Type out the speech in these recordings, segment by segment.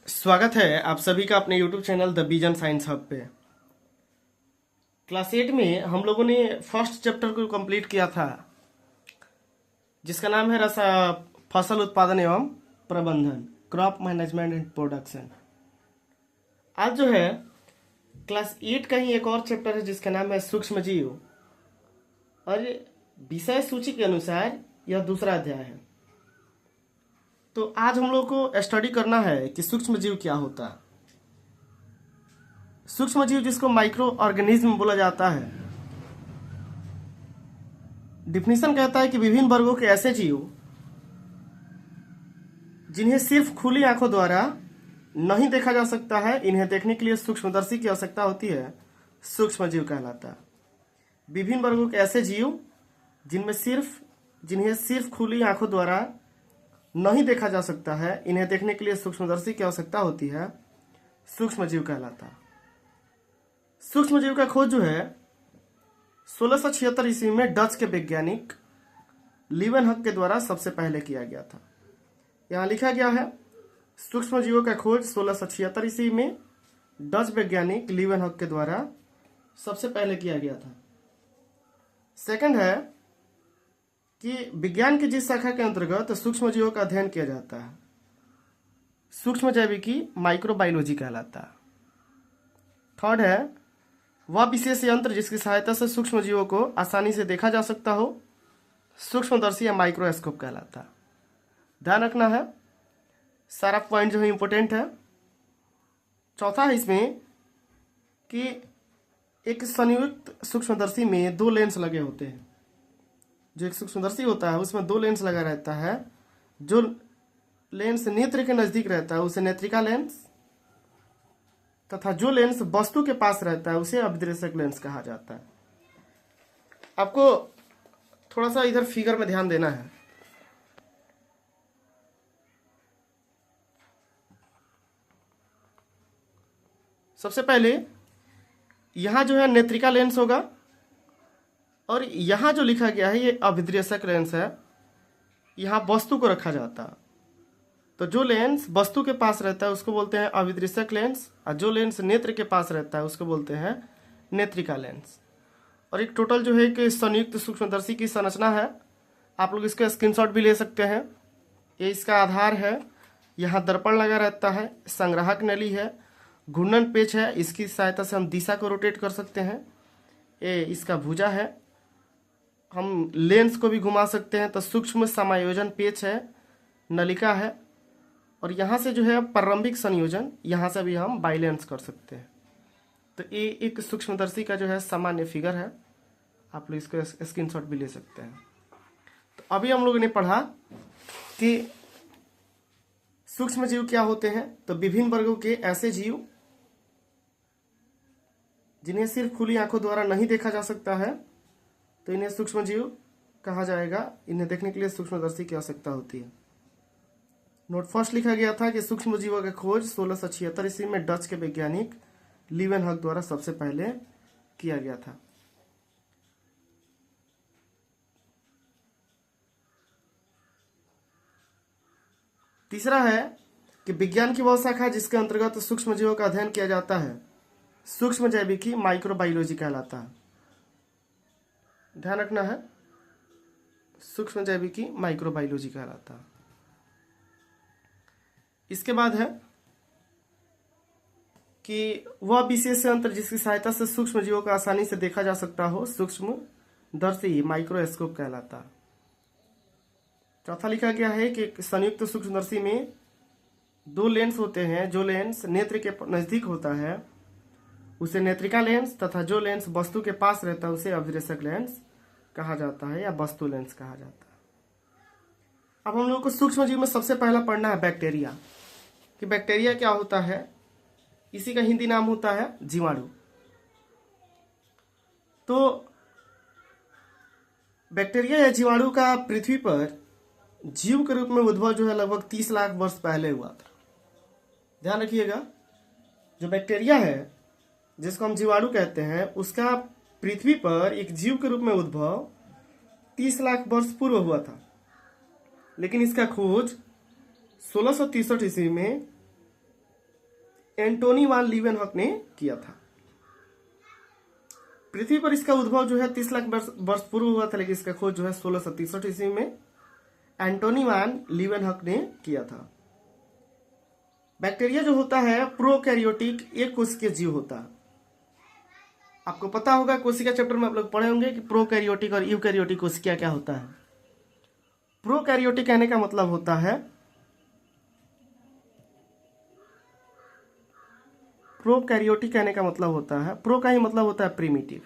स्वागत है आप सभी का अपने YouTube channel the vision science hub पे। क्लास 8 में हम लोगों ने फर्स्ट चैप्टर को कंप्लीट किया था, जिसका नाम है फसल उत्पादन एवं प्रबंधन, क्रॉप मैनेजमेंट एंड प्रोडक्शन। आज जो है क्लास 8 का ही एक और चैप्टर है जिसका नाम है सूक्ष्म जीव, और विषय सूची के अनुसार यह दूसरा अध्याय है। तो आज हम लोग को स्टडी करना है कि सूक्ष्म जीव क्या होता है। सूक्ष्म जीव जिसको माइक्रो ऑर्गेनिज्म बोला जाता है, डिफिनीशन कहता है कि विभिन्न वर्गों के ऐसे जीव जिन्हें सिर्फ खुली आंखों द्वारा नहीं देखा जा सकता है, इन्हें देखने के लिए सूक्ष्मदर्शी की आवश्यकता होती है, सूक्ष्म जीव कहलाता है। विभिन्न वर्गों के ऐसे जीव जिन्हें सिर्फ खुली आंखों द्वारा नहीं देखा जा सकता है, इन्हें देखने के लिए सूक्ष्मदर्शी की आवश्यकता होती है, सूक्ष्म जीव कहलाता है। सूक्ष्म जीव का खोज जो है 1676 ईस्वी में डच के वैज्ञानिक लीवेनहॉक के द्वारा सबसे पहले किया गया था। यहाँ लिखा गया है सूक्ष्म जीवों का खोज 1676 ईस्वी में डच वैज्ञानिक लीवेनहॉक के द्वारा सबसे पहले किया गया था। सेकंड है कि विज्ञान की जिस शाखा के अंतर्गत सूक्ष्म जीवों का अध्ययन किया जाता है, सूक्ष्म जैविकी माइक्रोबायोलॉजी कहलाता है। थर्ड है वह विशेष यंत्र जिसकी सहायता से सूक्ष्म जीवों को आसानी से देखा जा सकता हो, सूक्ष्मदर्शी या माइक्रोस्कोप कहलाता है। ध्यान रखना है, सारा पॉइंट जो है इंपॉर्टेंट है। चौथा है इसमें कि एक संयुक्त सूक्ष्मदर्शी में दो लेंस लगे होते हैं। जो एक सूक्ष्मदर्शी होता है उसमें दो लेंस लगा रहता है। जो लेंस नेत्र के नजदीक रहता है उसे नेत्रिका लेंस, तथा जो लेंस वस्तु के पास रहता है उसे अभिदृश्यक लेंस कहा जाता है। आपको थोड़ा सा इधर फिगर में ध्यान देना है। सबसे पहले यहां जो है नेत्रिका लेंस होगा, और यहां जो लिखा गया है ये अभिदृश्यक लेंस है। यहां वस्तु को रखा जाता है, तो जो लेंस वस्तु के पास रहता है उसको बोलते हैं अभिदृश्यक लेंस, और जो लेंस नेत्र के पास रहता है उसको बोलते हैं नेत्रिका लेंस। और एक टोटल जो है कि संयुक्त सूक्ष्मदर्शी की संरचना है। आप लोग इसका स्क्रीनशॉट भी ले सकते हैं। ये इसका आधार है, यहाँ दर्पण लगा रहता है, संग्राहक नली है, घूर्णन पेच है, इसकी सहायता से हम दिशा को रोटेट कर सकते हैं। ये इसका भुजा है, हम लेंस को भी घुमा सकते हैं। तो सूक्ष्म समायोजन पेच है, नलिका है, और यहाँ से जो है प्रारंभिक संयोजन, यहाँ से भी हम बाइलेंस कर सकते हैं। तो ये एक सूक्ष्मदर्शी का जो है सामान्य फिगर है, आप लोग इसको स्क्रीनशॉट भी ले सकते हैं। तो अभी हम लोगों ने पढ़ा कि सूक्ष्म जीव क्या होते हैं। तो विभिन्न वर्गों के ऐसे जीव जिन्हें सिर्फ खुली आंखों द्वारा नहीं देखा जा सकता है, तो इन्हें सूक्ष्म जीव कहा जाएगा। इन्हें देखने के लिए सूक्ष्मदर्शी की आवश्यकता होती है। नोट फर्स्ट लिखा गया था कि सूक्ष्म जीवों का खोज 1676 ईस्वी में डच के वैज्ञानिक लीवेनहॉक द्वारा सबसे पहले किया गया था। तीसरा है कि विज्ञान की वह शाखा जिसके अंतर्गत सूक्ष्म जीवों का अध्ययन किया जाता है, सूक्ष्म जैविकी माइक्रोबायोलॉजी कहलाता है। ध्यान रखना है, सूक्ष्म जैविकी माइक्रोबायोलॉजी कहलाता है। इसके बाद है कि वह विशेष यंत्र जिसकी सहायता से सूक्ष्म जीवों को आसानी से देखा जा सकता हो, सूक्ष्मदर्शी माइक्रोस्कोप कहलाता है। चौथा लिखा गया है कि संयुक्त सूक्ष्मदर्शी में दो लेंस होते हैं। जो लेंस नेत्र के नजदीक होता है उसे नेत्रिका लेंस, तथा जो लेंस वस्तु के पास रहता है उसे अभिदृश्यक लेंस कहा जाता है, या वस्तु लेंस कहा जाता है। अब हम लोग को सूक्ष्म जीव में सबसे पहला पढ़ना है बैक्टीरिया, कि बैक्टीरिया क्या होता है। इसी का हिंदी नाम होता है जीवाणु। तो बैक्टीरिया या जीवाणु का पृथ्वी पर जीव के रूप में उद्भव जो है लगभग 30 लाख वर्ष पहले हुआ था। ध्यान रखिएगा, जो बैक्टीरिया है जिसको हम जीवाणु कहते हैं, उसका पृथ्वी पर एक जीव के रूप में उद्भव 30 लाख वर्ष पूर्व हुआ था। लेकिन इसका खोज 1663 ईस्वी में एंटोनी वान लीवेनहॉक ने किया था। पृथ्वी पर इसका उद्भव जो है 30 लाख वर्ष पूर्व हुआ था, लेकिन इसका खोज जो है 1663 ईस्वी में एंटोनी वान लीवेनहॉक ने किया था। बैक्टीरिया जो होता है प्रोकैरियोटिक एक कोशिकीय जीव होता है। आपको पता होगा कोशिका चैप्टर में आप लोग पढ़े होंगे कि प्रोकैरियोटिक और यूकैरियोटिक कोशिका क्या होता है। प्रोकैरियोटिक कहने का मतलब होता है प्रोकैरियोटिक कहने का मतलब होता है, प्रो का ही मतलब होता है प्रिमिटिव,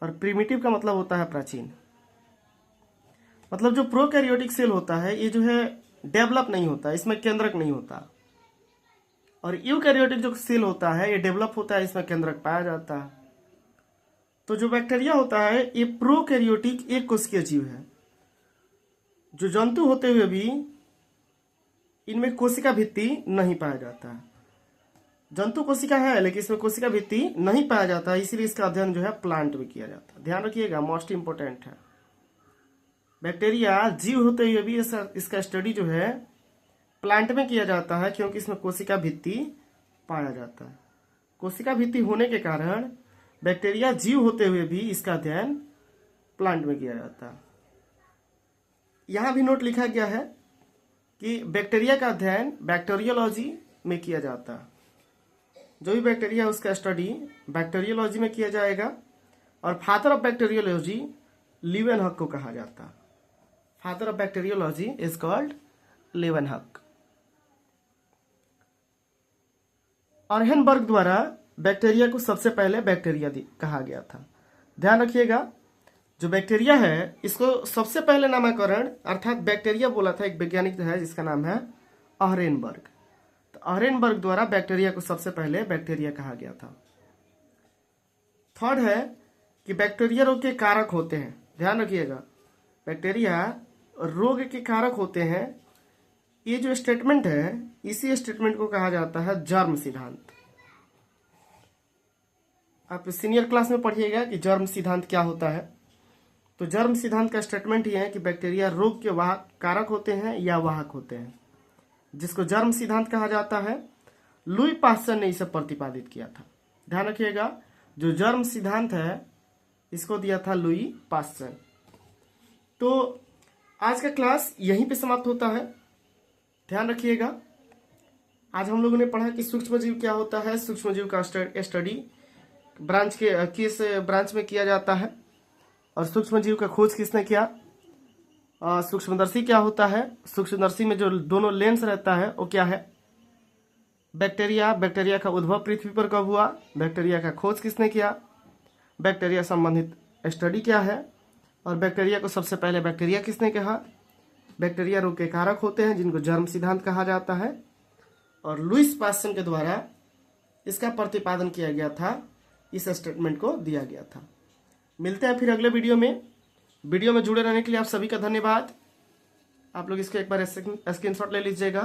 और प्रिमिटिव का मतलब होता है प्राचीन। मतलब जो प्रोकैरियोटिक सेल होता है ये जो है डेवलप नहीं होता, इसमें केंद्रक नहीं होता। और यूकैरियोटिक जो सेल होता है ये डेवलप होता है, इसमें केंद्रक पाया जाता है। तो जो बैक्टीरिया होता है ये प्रोकैरियोटिक एक कोशिकीय जीव है। जो जंतु होते हुए भी इनमें कोशिका भित्ति नहीं पाया जाता है। जंतु कोशिका है लेकिन इसमें कोशिका भित्ति नहीं पाया जाता है, इसीलिए इसका अध्ययन जो है प्लांट में किया जाता है। ध्यान रखिएगा, मोस्ट इंपोर्टेंट है। बैक्टीरिया जीव होते हुए भी इसका स्टडी जो है प्लांट में किया जाता है, क्योंकि इसमें कोशिका भित्ति पाया जाता है। कोशिका भित्ति होने के कारण बैक्टीरिया जीव होते हुए भी इसका अध्ययन प्लांट में किया जाता है। यहां भी नोट लिखा गया है कि बैक्टीरिया का अध्ययन बैक्टीरियोलॉजी में किया जाता है। जो भी बैक्टीरिया है उसका स्टडी बैक्टीरियोलॉजी में किया जाएगा। और फादर ऑफ बैक्टीरियोलॉजी लीवेनहॉक को कहा जाता है। Father of bacteriology is called Leeuwenhoek. Ehrenberg द्वारा बैक्टीरिया को सबसे पहले बैक्टीरिया कहा गया था। ध्यान रखिएगा, जो बैक्टीरिया है इसको सबसे पहले नामकरण अर्थात बैक्टीरिया बोला था एक वैज्ञानिक है जिसका नाम है अरहेनबर्ग। तो अरहेनबर्ग द्वारा बैक्टीरिया को सबसे पहले बैक्टीरिया कहा गया था। थर्ड है कि बैक्टीरिया रोग के कारक होते हैं। ध्यान रखिएगा, बैक्टीरिया रोग के कारक होते हैं। ये जो स्टेटमेंट है इसी स्टेटमेंट को कहा जाता है जर्म सिद्धांत। आप सीनियर क्लास में पढ़िएगा कि जर्म सिद्धांत क्या होता है। तो जर्म सिद्धांत का स्टेटमेंट ये है कि बैक्टीरिया रोग के वाहक कारक होते हैं या वाहक होते हैं, जिसको जर्म सिद्धांत कहा जाता है। लुई पास्चर ने इसे प्रतिपादित किया था। ध्यान रखिएगा, जो जर्म सिद्धांत है इसको दिया था लुई पास्चर। तो आज का क्लास यहीं पे समाप्त होता है। ध्यान रखिएगा, आज हम लोगों ने पढ़ा कि सूक्ष्मजीव क्या होता है, सूक्ष्मजीव का स्टडी ब्रांच के किस ब्रांच में किया जाता है, और सूक्ष्मजीव का खोज किसने किया। सूक्ष्मदर्शी क्या होता है, सूक्ष्मदर्शी में जो दोनों लेंस रहता है वो क्या है। बैक्टीरिया का उद्भव पृथ्वी पर कब हुआ, बैक्टीरिया का खोज किसने किया, बैक्टीरिया संबंधित स्टडी क्या है, और बैक्टीरिया को सबसे पहले बैक्टीरिया किसने कहा। बैक्टीरिया रोग के कारक होते हैं जिनको जर्म सिद्धांत कहा जाता है, और लुईस पास्चर के द्वारा इसका प्रतिपादन किया गया था, इस स्टेटमेंट को दिया गया था। मिलते हैं फिर अगले वीडियो में। वीडियो में जुड़े रहने के लिए आप सभी का धन्यवाद। आप लोग इसका एक बार स्क्रीनशॉट ले लीजिएगा।